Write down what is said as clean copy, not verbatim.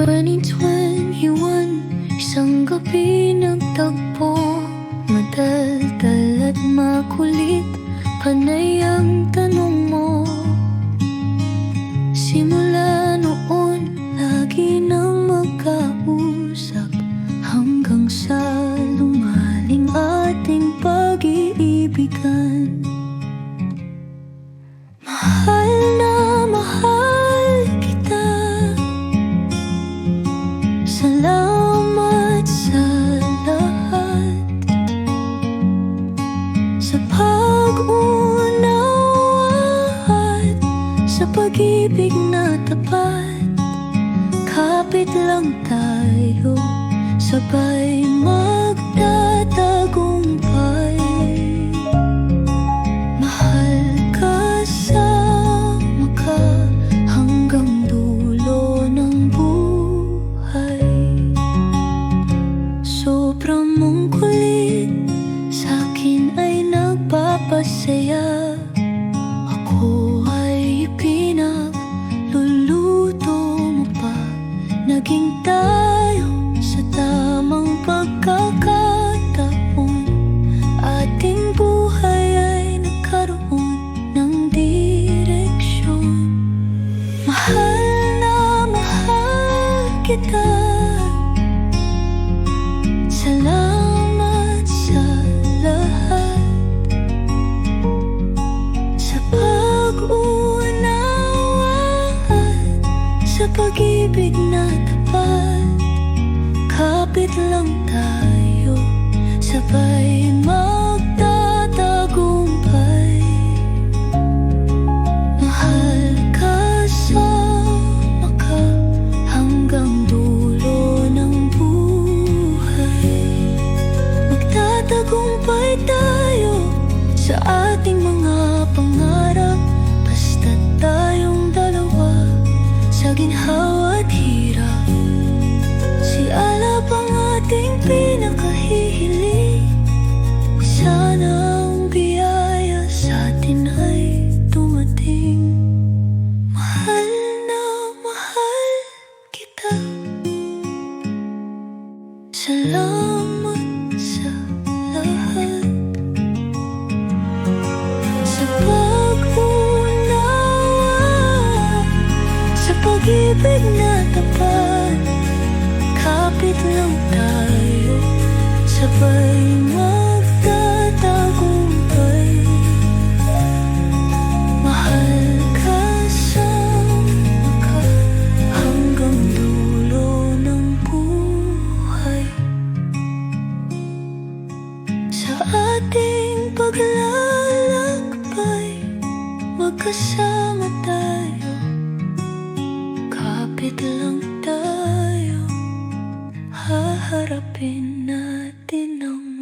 2021, isang gabi nagtagpo, madaldal at makulit, panay ang tanong mo. Simula noon, lagi nang magkausap, hanggang sa lumalim ating pag-iibigan. Mahal na mahal kita, salamat sa lahat, sa pag-unawa at sa pag-ibig na tapat. Kapit lang tayo, sabay magtatagumpay. Mahal ka, sama ka hanggang dulo ng buhay. Sobrang mong kulit, sa'kin ay nagpapasaya. Ako ay pinagluluto mo pa, naging tayo sa tamang pagkakataon. Ating buhay ay nagkaroon ng direksyon. Mahal na mahal kita, salamat sa lahat, sa pag-unawa at sa pag-ibig na tapat. Kapit lang tayo, sabay magtatagumpay. Mahal ka, sama ka hanggang dulo ng buhay. Magtatagumpay tayo sa ating mga pangarap, basta't tayong dalawa sa ginhawa at hirap. Si Alab ang ating pinakahihiling, sana ang biyaya sa atin ay dumating. Mahal na mahal kita, salamat sa lahat, sa pag-unawa, sa pag-ibig na tapat. Kapit lang tayo, sabay magtatagumpay. Mahal ka, sama ka hanggang dulo ng buhay. Sa ating paglalakbay, magkasama tayo. Kapit lang tayo, haharapin natin ang